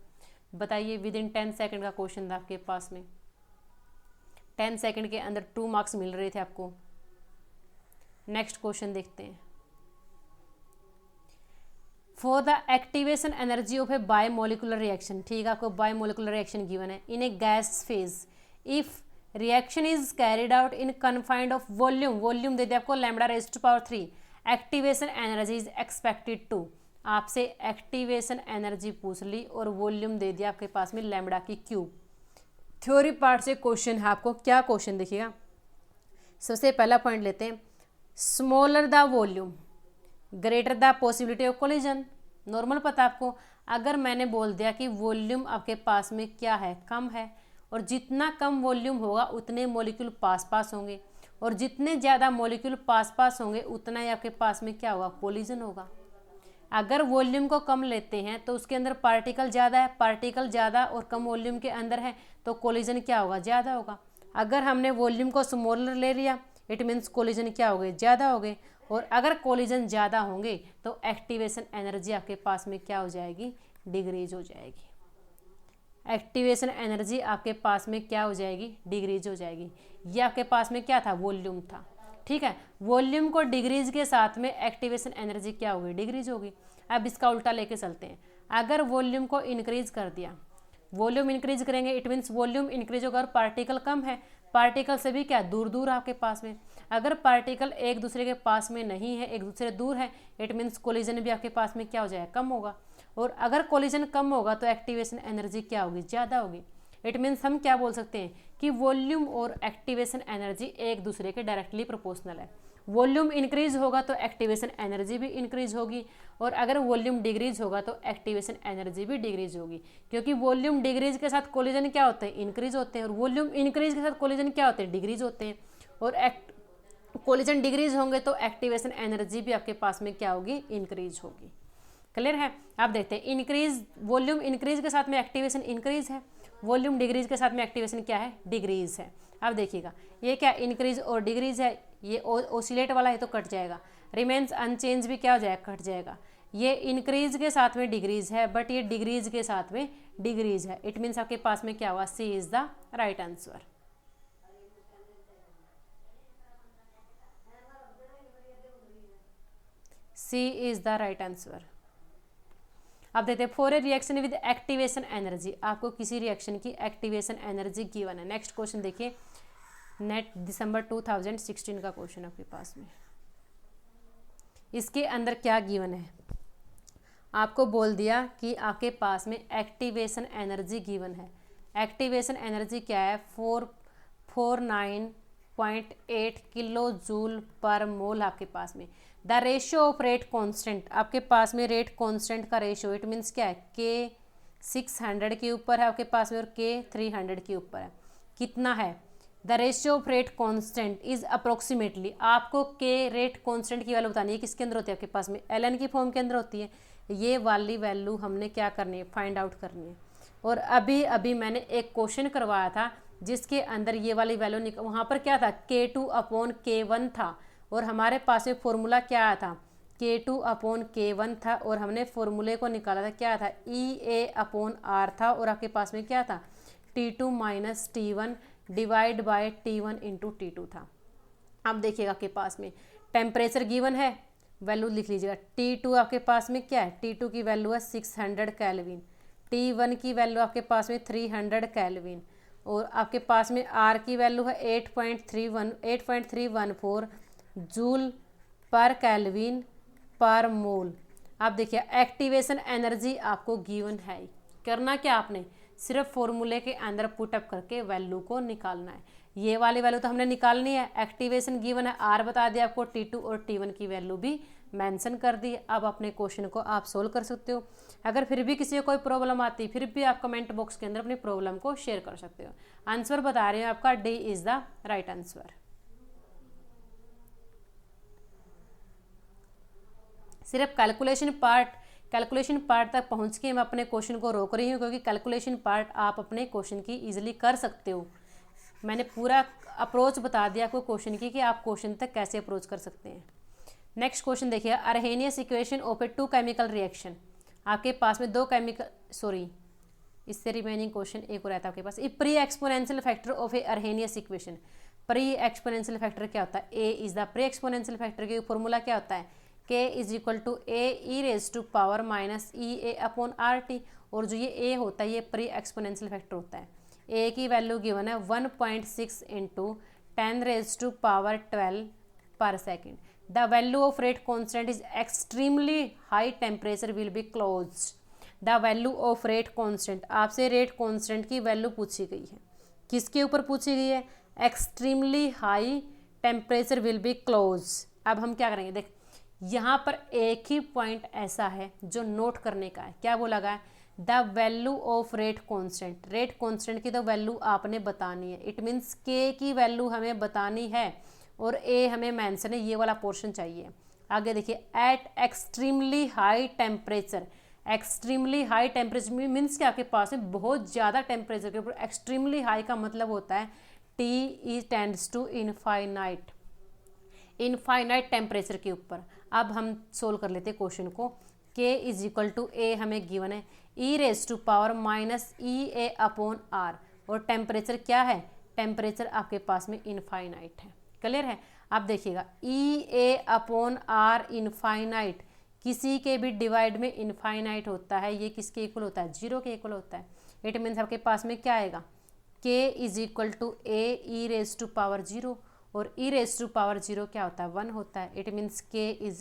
बताइए, विद इन 10 सेकंड का क्वेश्चन था आपके पास में, 10 सेकंड के अंदर 2 मार्क्स मिल रहे थे आपको। नेक्स्ट क्वेश्चन देखते हैं। For the activation energy of a bimolecular reaction, ठीक है, आपको बायोमोलिकुलर रिएक्शन गिवन है in a gas phase, if reaction is carried out in confined of volume, volume दे दिया आपको lambda raised to power 3, activation energy is expected to, आपसे activation energy पूछ ली और वॉल्यूम दे दिया आपके पास में लैम्बडा की क्यूब। थ्योरी पार्ट से क्वेश्चन है आपको, क्या क्वेश्चन देखिएगा। सबसे पहला पॉइंट लेते हैं, smaller the volume greater the possibility of collision. Normal पता आपको, अगर मैंने बोल दिया कि वॉल्यूम आपके पास में क्या है, कम है, और जितना कम वॉल्यूम होगा उतने मॉलिक्यूल पास पास होंगे, और जितने ज़्यादा मॉलिक्यूल पास पास होंगे उतना ही आपके पास में क्या होगा, कोलिजन होगा। अगर वॉल्यूम को कम लेते हैं तो उसके अंदर पार्टिकल ज़्यादा है, पार्टिकल ज़्यादा और कम वॉल्यूम के अंदर है तो कोलिजन क्या होगा, ज़्यादा होगा। अगर हमने वॉल्यूम को स्मॉलर ले लिया, इट मीन्स कोलिजन क्या हो गए, ज़्यादा हो गए, और अगर कोलिजन ज़्यादा होंगे तो एक्टिवेशन एनर्जी आपके पास में क्या हो जाएगी, डिक्रीज हो जाएगी। एक्टिवेशन एनर्जी आपके पास में क्या हो जाएगी, डिक्रीज हो जाएगी। ये आपके पास में क्या था, वॉल्यूम था, ठीक है। वॉल्यूम को डिक्रीज के साथ में एक्टिवेशन एनर्जी क्या होगी, डिक्रीज होगी। अब इसका उल्टा लेके चलते हैं, अगर वॉल्यूम को इंक्रीज कर दिया, वॉल्यूम इंक्रीज करेंगे, इट मीन्स वॉल्यूम इंक्रीज होगा और पार्टिकल कम है, पार्टिकल से भी क्या दूर दूर आपके पास में। अगर पार्टिकल एक दूसरे के पास में नहीं है, एक दूसरे दूर है, इट मीन्स कोलिजन भी आपके पास में क्या हो जाएगा, कम होगा। और अगर कोलिजन कम होगा तो एक्टिवेशन एनर्जी क्या होगी, ज़्यादा होगी। इट मीन्स हम क्या बोल सकते हैं कि वॉल्यूम और एक्टिवेशन एनर्जी एक दूसरे के डायरेक्टली प्रोपोर्शनल है। वॉल्यूम इंक्रीज होगा तो एक्टिवेशन एनर्जी भी इंक्रीज होगी, और अगर वॉल्यूम डिक्रीज होगा तो एक्टिवेशन एनर्जी भी डिक्रीज होगी, क्योंकि वॉल्यूम डिक्रीज के साथ कोलिजन क्या होते हैं, इंक्रीज होते हैं, और वॉल्यूम इंक्रीज के साथ कोलिजन क्या होते हैं, डिक्रीज होते हैं। और कोलिजन डिक्रीज होंगे तो एक्टिवेशन एनर्जी भी आपके पास में क्या होगी, इंक्रीज होगी। क्लियर है। आप देखते हैं, इंक्रीज वॉल्यूम इंक्रीज के साथ में एक्टिवेशन इंक्रीज है, वॉल्यूम डिक्रीज के साथ में एक्टिवेशन क्या है, डिक्रीज है। अब देखिएगा, ये क्या इंक्रीज और डिक्रीज है, ये ओसिलेट वाला है तो कट जाएगा, रिमेन्स अनचेंज भी क्या हो जाएगा, कट जाएगा। ये इंक्रीज के साथ में डिक्रीज है, बट ये डिक्रीज के साथ में डिक्रीज है, इट मीन्स आपके पास में क्या हुआ, C is the right answer. C is the right answer. अब देखते हैं for a reaction with activation energy, आपको किसी रिएक्शन की एक्टिवेशन एनर्जी गिवन है। नेक्स्ट क्वेश्चन देखिए, नेट दिसंबर 2016 का क्वेश्चन आपके पास में, इसके अंदर क्या गिवन है, आपको बोल दिया कि आपके पास में एक्टिवेशन एनर्जी गिवन है। एक्टिवेशन एनर्जी क्या है, 449.8 किलो जूल पर मोल आपके पास में। The ratio of rate constant, आपके पास में रेट कांस्टेंट का रेशियो, इट मीन्स क्या है, के 600 के ऊपर है आपके पास में और के 300 के ऊपर है, कितना है। The ratio of rate constant is approximately, आपको के रेट कांस्टेंट की वैल्यू बतानी है, किसके अंदर होती है आपके पास में, एल की फॉर्म के अंदर होती है। ये वाली वैल्यू हमने क्या करनी है, फाइंड आउट करनी है। और अभी अभी मैंने एक क्वेश्चन करवाया था जिसके अंदर ये वाली वैल्यू वहाँ पर क्या था, K2/K1 था, और हमारे पास में फॉर्मूला क्या आया था, K2/K1 था, और हमने फॉर्मूले को निकाला था, क्या था, EA/R था, और आपके पास में क्या था, T2 - T1 divide by T1 × T2 था। अब देखिएगा आपके पास में टेम्परेचर गिवन है, वैल्यू लिख लीजिएगा। T2 आपके पास में क्या है, T2 की वैल्यू है 600 केल्विन, T1 की वैल्यू आपके पास में 300 केल्विन, और आपके पास में R की वैल्यू है 8.314 जूल पर केल्विन पर मोल। अब देखिए एक्टिवेशन एनर्जी आपको गिवन है, करना क्या आपने, सिर्फ फॉर्मूले के अंदर पुटअप करके वैल्यू को निकालना है। ये वाली वैल्यू तो हमने निकालनी है, एक्टिवेशन गिवन है, R बता दिया आपको, T2 और T1 की वैल्यू भी मेंशन कर दी। अब अपने क्वेश्चन को आप सोल्व कर सकते हो। अगर फिर भी किसी को कोई प्रॉब्लम आती, फिर भी आप कमेंट बॉक्स के अंदर अपनी प्रॉब्लम को शेयर कर सकते हो। आंसर बता रहे हो आपका D is the right answer. सिर्फ कैलकुलेशन पार्ट तक पहुंच के मैं अपने क्वेश्चन को रोक रही हूँ, क्योंकि कैलकुलेशन पार्ट आप अपने क्वेश्चन की इजीली कर सकते हो। मैंने पूरा अप्रोच बता दिया आपको क्वेश्चन की कि आप क्वेश्चन तक कैसे अप्रोच कर सकते हैं। नेक्स्ट क्वेश्चन देखिए, Arrhenius equation of a 2 chemical reaction, आपके पास में 2 केमिकल, सॉरी इससे रिमेनिंग क्वेश्चन एक और रहता है आपके पास। A pre exponential factor of a Arrhenius equation, pre exponential factor क्या होता है, A is the pre exponential factor के फॉर्मूला क्या होता है, k = a e⁻⁻RT, और जो ये a होता है ये प्री एक्सपोनेंशियल फैक्टर होता है। a की वैल्यू गिवन है 1.6 × 10⁻12 पर second. The value of rate constant is extremely high temperature will be close. The value of rate constant, आपसे रेट कॉन्स्टेंट की वैल्यू पूछी गई है, किसके ऊपर पूछी गई है, extremely high temperature will be close. अब हम क्या करेंगे, देख यहाँ पर एक ही पॉइंट ऐसा है जो नोट करने का है, क्या बोला गया है, the value of rate constant, rate constant की तो वैल्यू आपने बतानी है, इट मीन्स के की वैल्यू हमें बतानी है और ए हमें मेंशन है, ये वाला पोर्शन चाहिए। आगे देखिए, at extremely high temperature, extremely high temperature means कि आपके पास में बहुत ज़्यादा टेम्परेचर के ऊपर, एक्सट्रीमली हाई का मतलब होता है T is tends to infinite temperature के ऊपर। अब हम सोल्व कर लेते हैं क्वेश्चन को। k = a हमें गिवन है, e⁻⁻⁸ और टेम्परेचर क्या है, टेम्परेचर आपके पास में इनफाइनाइट है, क्लियर है। अब देखिएगा E/R इनफाइनाइट किसी के भी डिवाइड में इनफाइनाइट होता है, ये किसके इक्वल होता है, 0 के इक्वल होता है। इट मीन्स आपके पास में क्या आएगा, k = a e⁻0 और e⁻0 क्या होता है, 1 होता है। It means k =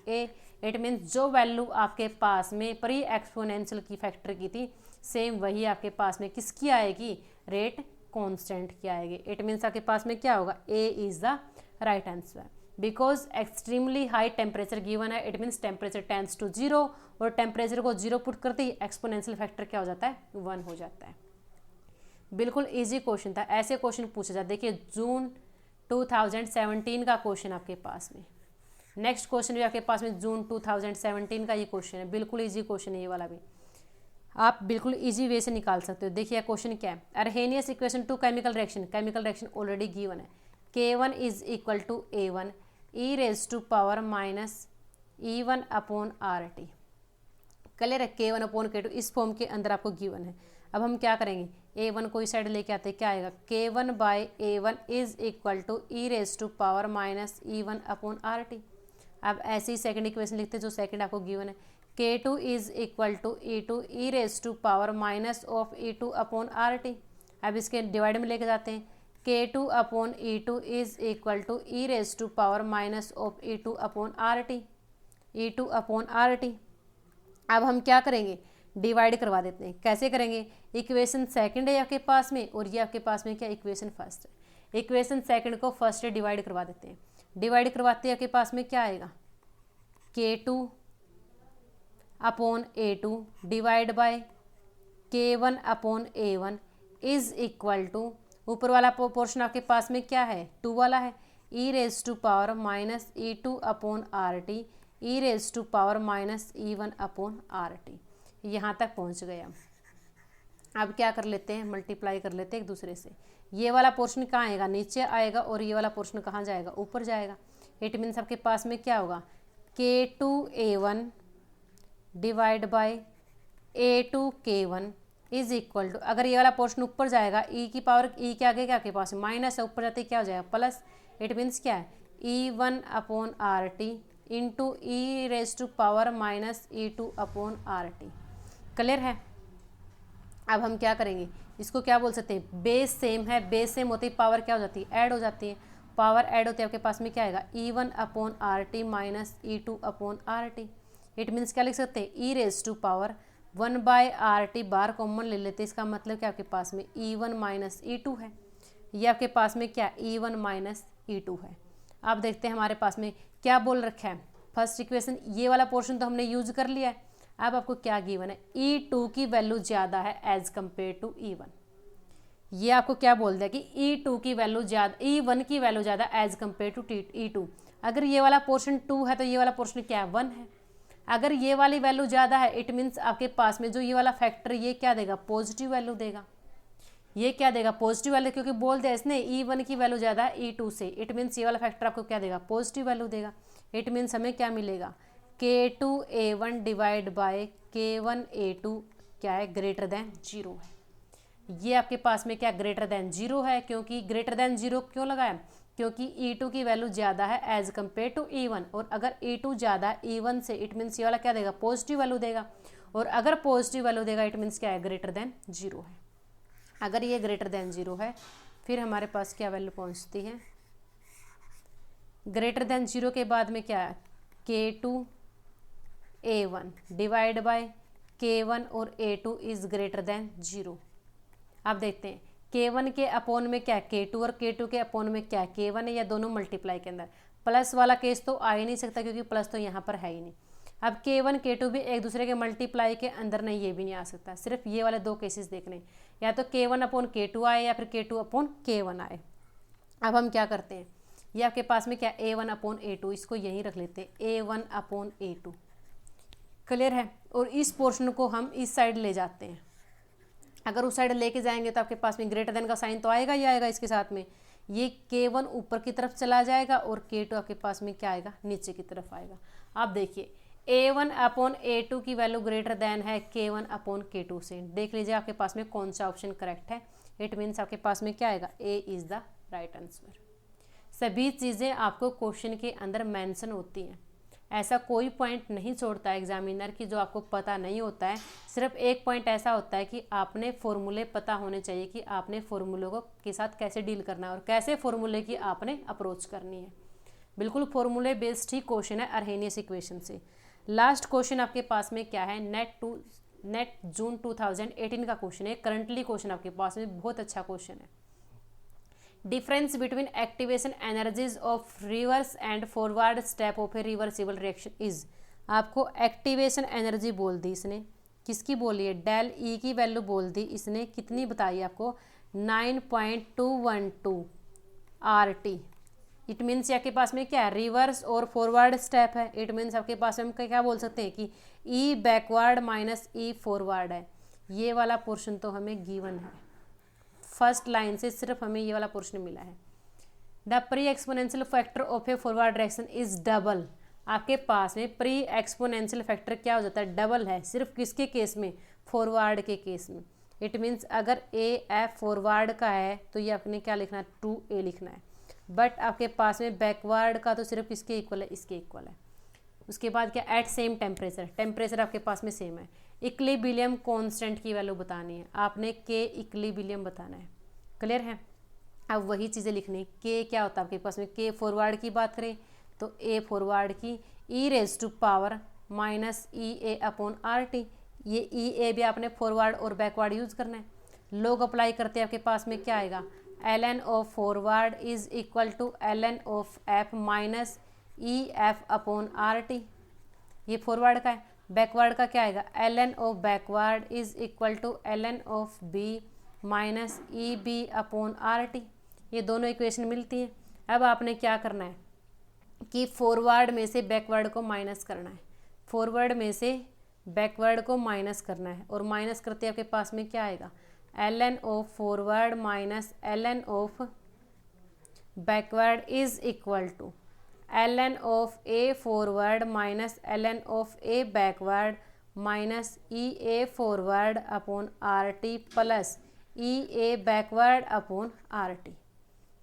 a। It means जो वैल्यू आपके पास में प्री एक्सपोनेंशियल की फैक्टर की थी, सेम वही आपके पास में किसकी आएगी, रेट कांस्टेंट की आएगी। इट मीन्स आपके पास में क्या होगा, a is the right answer, because extremely high temperature given है। It means temperature tends to 0 और टेम्परेचर को 0 पुट करते ही एक्सपोनेंशियल फैक्टर क्या हो जाता है, 1 हो जाता है। बिल्कुल ईजी क्वेश्चन था, ऐसे क्वेश्चन पूछे जाते। देखिए जून 2017 का क्वेश्चन आपके पास में, नेक्स्ट क्वेश्चन भी आपके पास में जून 2017 का ये क्वेश्चन है, बिल्कुल इजी क्वेश्चन है ये वाला भी, आप बिल्कुल इजी वे से निकाल सकते हो। देखिए क्वेश्चन क्या है, Arrhenius equation two chemical reaction already given है, K1 = A1 e⁻⁻E1/RT, क्लियर है। K1/K2 इस फॉर्म के अंदर आपको गिवन है। अब हम क्या करेंगे, A1 को इस साइड लेके आते हैं, क्या आएगा, K1/A1 = e⁻⁻E1/RT। अब ऐसे ही सेकंड इक्वेशन लिखते हैं जो सेकंड आपको गिवन है, K2 is equal to E2 e raise to power minus of E2 upon RT। अब इसके डिवाइड में लेके जाते हैं। K2 अपॉन E2 is equal to e raise to power minus of E2 upon RT, E2 upon RT। अब हम क्या करेंगे, डिवाइड करवा देते हैं। कैसे करेंगे, इक्वेशन सेकंड है आपके पास में और ये आपके पास में क्या इक्वेशन फर्स्ट है। इक्वेशन सेकंड को फर्स्ट से डिवाइड करवा देते हैं। डिवाइड करवाते हैं आपके पास में क्या आएगा, K2 upon A2 divide by K1 upon A1 is equal to, ऊपर वाला पोर्शन आपके पास में क्या है 2 वाला है, e raise to power minus E2 upon RT e raise to power minus E1 upon RT। यहाँ तक पहुँच गए हम। अब क्या कर लेते हैं, मल्टीप्लाई कर लेते हैं एक दूसरे से। ये वाला पोर्शन कहाँ आएगा, नीचे आएगा और ये वाला पोर्शन कहाँ जाएगा, ऊपर जाएगा। इट मीन्स आपके पास में क्या होगा, K2A1 divide by A2K1 is equal to, अगर ये वाला पोर्शन ऊपर जाएगा ई की पावर ई के आगे क्या आपके पास माइनस है, ऊपर जाते क्या हो जाएगा प्लस। इट मीन्स क्या है E1 upon RT into e raise to power minus E2 upon RT। Clear है। अब हम क्या करेंगे, इसको क्या बोल सकते हैं, बेस सेम है, बेस सेम होती है पावर क्या हो जाती है, ऐड हो जाती है। पावर ऐड होती है आपके पास में क्या आएगा, E1 upon RT minus E2 upon RT। It means क्या लिख सकते हैं, e raise to power 1 by RT बार कॉमन ले लेते हैं। इसका मतलब क्या आपके पास में E1 माइनस E2 है। ये आपके पास में क्या E1 माइनस E2 है। आप देखते हैं हमारे पास में क्या बोल रखा है, फर्स्ट इक्वेशन ये वाला पोर्शन तो हमने यूज कर लिया है। अब आपको क्या गिवन है, E2 की वैल्यू ज़्यादा है एज कम्पेयर टू E1। ये आपको क्या बोल दिया कि E2 की वैल्यू ज़्यादा, E1 की वैल्यू ज़्यादा एज कम्पेयर टू E2। अगर ये वाला पोर्शन 2 है तो ये वाला पोर्शन क्या है 1 है। अगर ये वाली वैल्यू ज़्यादा है इट मीन्स आपके पास में जो ये वाला फैक्टर ये क्या देगा, पॉजिटिव वैल्यू देगा। ये क्या देगा, पॉजिटिव वैल्यू, क्योंकि बोल दिया इसने E1 की वैल्यू ज़्यादा है E2 से। इट मीन्स ये वाला फैक्टर आपको क्या देगा, पॉजिटिव वैल्यू देगा। इट मीन्स हमें क्या मिलेगा, K2A1 डिवाइड बाय K1A2 क्या है, ग्रेटर देन 0 है। ये आपके पास में क्या ग्रेटर देन 0 है, क्योंकि ग्रेटर देन 0 क्यों लगाया, क्योंकि E2 की वैल्यू ज़्यादा है एज कम्पेयर टू E1। और अगर E2 ज़्यादा है E1 से इट मीन्स ये वाला क्या देगा, पॉजिटिव वैल्यू देगा। और अगर पॉजिटिव वैल्यू देगा इट मीन्स क्या है, ग्रेटर देन 0 है। अगर ये ग्रेटर देन 0 है फिर हमारे पास क्या वैल्यू पहुंचती है, ग्रेटर देन 0 के बाद में क्या है, K2A1 डिवाइड बाय K1 और A2 इज ग्रेटर देन 0। आप देखते हैं K1 के अपोन में क्या है K2 और K2 के अपोन में क्या है K1 है, या दोनों मल्टीप्लाई के अंदर। प्लस वाला केस तो आ ही नहीं सकता क्योंकि प्लस तो यहाँ पर है ही नहीं। अब K1 K2 भी एक दूसरे के मल्टीप्लाई के अंदर नहीं, ये भी नहीं आ सकता। सिर्फ ये वाले दो केसेस देखने, या तो K1 अपॉन K2 आए या फिर K2 अपॉन K1 आए। अब हम क्या करते हैं, ये आपके पास में क्या A1 अपॉन A2, इसको यहीं रख लेते हैं A1 अपॉन A2। क्लियर है। और इस पोर्शन को हम इस साइड ले जाते हैं। अगर उस साइड लेके जाएंगे तो आपके पास में ग्रेटर देन का साइन तो आएगा ही आएगा इसके साथ में। ये K1 ऊपर की तरफ चला जाएगा और K2 आपके पास में क्या आएगा, नीचे की तरफ आएगा। आप देखिए A1 अपॉन A2 की वैल्यू ग्रेटर देन है K1 अपॉन K2 से। देख लीजिए आपके पास में कौन सा ऑप्शन करेक्ट है। इट मीन्स आपके पास में क्या आएगा, A is the right answer. सभी चीज़ें आपको क्वेश्चन के अंदर मेंशन होती हैं। ऐसा कोई पॉइंट नहीं छोड़ता है एग्जामिनर की जो आपको पता नहीं होता है। सिर्फ एक पॉइंट ऐसा होता है कि आपने फॉर्मूले पता होने चाहिए कि आपने फॉर्मूले को के साथ कैसे डील करना है और कैसे फॉर्मूले की आपने अप्रोच करनी है। बिल्कुल फॉर्मूले बेस्ड ही क्वेश्चन है अर्हेनियस इक्वेशन से। लास्ट क्वेश्चन आपके पास में क्या है, नेट जून 2018 का क्वेश्चन है। करंटली क्वेश्चन आपके पास में बहुत अच्छा क्वेश्चन है। Difference between activation energies of reverse and forward step of A reversible reaction is. आपको एक्टिवेशन एनर्जी बोल दी इसने, किसकी बोली है, डेल ई की वैल्यू बोल दी इसने, कितनी बताई आपको 9.212 RT। इट मीन्स आपके पास में क्या है, रिवर्स और फॉरवर्ड स्टेप है। इट मीन्स आपके पास में हम क्या बोल सकते हैं कि ई बैकवर्ड माइनस ई फॉरवर्ड है। ये वाला पोर्शन तो हमें गिवन है, फर्स्ट लाइन से सिर्फ हमें ये वाला पोर्शन मिला है। The pre exponential factor of A forward direction is double. आपके पास में प्री एक्सपोनेंशियल फैक्टर क्या हो जाता है, डबल है। सिर्फ किसके केस में, फॉरवर्ड के केस में। इट मीन्स अगर ए एफ फॉरवर्ड का है तो ये आपने क्या लिखना है, 2A लिखना है। बट आपके पास में बैकवर्ड का तो सिर्फ किसके इक्वल है, इसके इक्वल है। उसके बाद क्या, एट सेम टेम्परेचर, टेम्परेचर आपके पास में सेम है। इक्विलिब्रियम कांस्टेंट की वैल्यू बतानी है आपने, के इक्विलिब्रियम बताना है। क्लियर है। अब वही चीज़ें लिखनी, के क्या होता है आपके पास में, के फॉरवर्ड की बात करें तो ए फॉरवर्ड की e raise to power minus E A upon R T, ये ई ए भी आपने फॉरवर्ड और बैकवर्ड यूज करना है। लोग अप्लाई करते हैं आपके पास में क्या आएगा, L N of forward is equal to L N of F minus E F upon R T, ये फॉरवर्ड का है। बैकवर्ड का क्या आएगा, L N of backward is equal to L N of B minus E B upon R T, ये दोनों equation मिलती हैं। अब आपने क्या करना है कि फॉरवर्ड में से बैकवर्ड को माइनस करना है, फॉरवर्ड में से बैकवर्ड को माइनस करना है, और माइनस करते आपके पास में क्या आएगा, L N of forward minus L N of backward is equal to L N of A forward minus L N of A backward minus E A forward upon R T plus E A backward upon R T.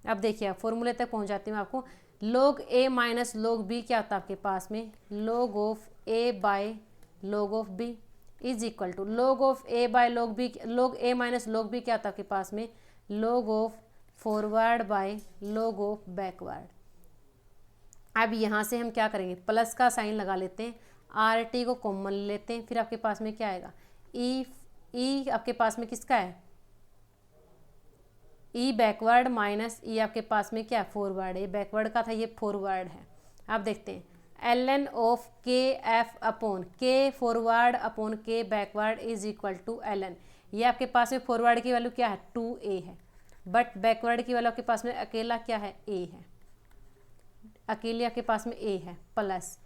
अब देखिए फॉर्मूले तक पहुंच जाती हूँ आपको। log a minus log b क्या होता है आपके पास में, log of a by log of b is equal to log of a by log b, log a minus log b क्या होता है आपके पास में, log of forward by log of backward. अब यहाँ से हम क्या करेंगे, प्लस का साइन लगा लेते हैं, आर टी को कॉमन लेते हैं, फिर आपके पास में क्या आएगा, ई आपके पास में किसका है, ई बैकवर्ड माइनस ई आपके पास में क्या फॉरवर्ड है, बैकवर्ड का था ये फॉरवर्ड है। आप देखते हैं L N of K F upon K forward upon K backward is equal to L N, ये आपके पास में फॉरवर्ड की वैल्यू क्या है 2a है, बट बैकवर्ड की वैल्यू आपके पास में अकेला क्या है a है, अकेले आपके पास में a है, प्लस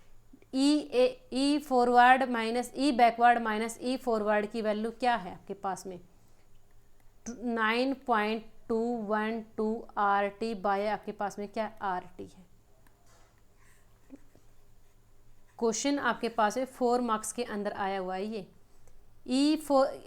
ई फॉरवर्ड माइनस ई बैकवर्ड माइनस ई फॉरवर्ड की वैल्यू क्या है आपके पास में 9.212 आर टी बाय आपके पास में क्या आर टी है। क्वेश्चन आपके पास है 4 मार्क्स के अंदर आया हुआ है ये।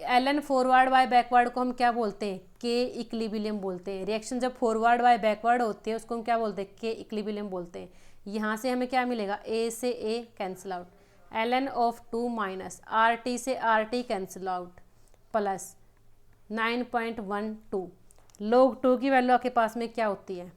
L N forward by backward को हम क्या बोलते हैं, के इक्विलिब्रियम बोलते हैं। रिएक्शन जब फॉरवर्ड बाय बैकवर्ड होते हैं उसको हम क्या बोलते हैं, के इक्विलिब्रियम बोलते हैं। यहाँ से हमें क्या मिलेगा, ए से A cancel out, L N of 2 minus R T से R T cancel out plus 9.12 log 2 की वैल्यू आपके पास में क्या होती है,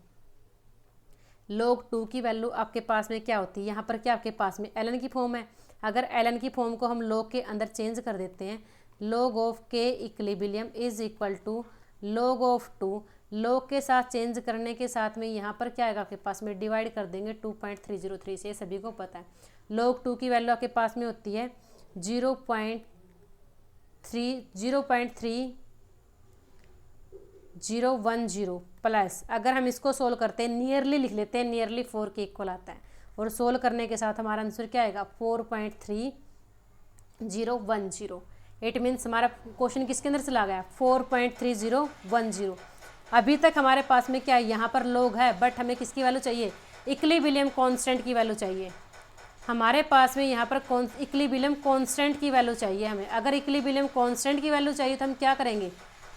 log 2 की वैल्यू आपके पास में क्या होती है, यहाँ पर क्या आपके पास में ln की फॉर्म है, अगर ln की फॉर्म को हम log के अंदर चेंज कर देते हैं, log of K equilibrium is equal to log of 2, log के साथ चेंज करने के साथ में यहाँ पर क्या आएगा आपके पास में, डिवाइड कर देंगे 2.303 से, सभी को पता है। log 2 की वैल्यू आपके पास में होती है 0.3010 प्लस, अगर हम इसको सोल्व करते हैं नियरली लिख लेते हैं, नियरली 4 के इक्वल आता है, और सोल्व करने के साथ हमारा आंसर क्या आएगा 4.3010। इट मीन्स हमारा क्वेश्चन किसके अंदर चला गया 4.3010। अभी तक हमारे पास में क्या है, यहाँ पर log है, बट हमें किसकी वैल्यू चाहिए, इक्विलिब्रियम कांस्टेंट की वैल्यू चाहिए। हमारे पास में यहाँ पर इक्विलिब्रियम कांस्टेंट की वैल्यू चाहिए हमें। अगर इक्विलिब्रियम कांस्टेंट की वैल्यू चाहिए तो हम क्या करेंगे,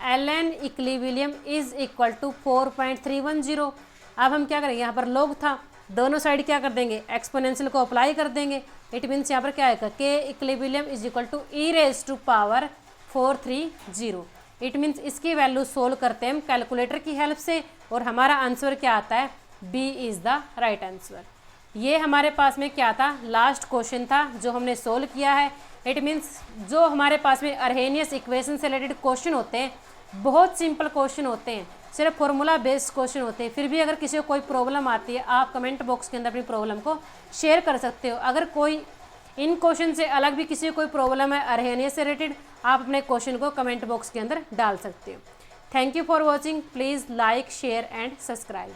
L N equilibrium is equal to 4.310। अब हम क्या करेंगे, यहाँ पर log था, दोनों साइड क्या कर देंगे, एक्सपोनेंशियल को अप्लाई कर देंगे। इट मीन्स यहाँ पर क्या आएगा, K equilibrium is equal to e raise to power 430। It means इसकी वैल्यू सोल्व करते हैं हम कैलकुलेटर की हेल्प से, और हमारा आंसर क्या आता है, B is the right answer. ये हमारे पास में क्या था, लास्ट क्वेश्चन था जो हमने सोल्व किया है। इट मीन्स जो हमारे पास में अर्हेनियस इक्वेशन से रिलेटेड क्वेश्चन होते हैं, बहुत सिंपल क्वेश्चन होते हैं, सिर्फ फॉर्मूला बेस्ड क्वेश्चन होते हैं। फिर भी अगर किसी को कोई प्रॉब्लम आती है, आप कमेंट बॉक्स के अंदर अपनी प्रॉब्लम को शेयर कर सकते हो। अगर कोई इन क्वेश्चन से अलग भी किसी को कोई प्रॉब्लम है अर्हेनियस से रिलेटेड, आप अपने क्वेश्चन को कमेंट बॉक्स के अंदर डाल सकते हो। Thank you for watching. Please like share and subscribe.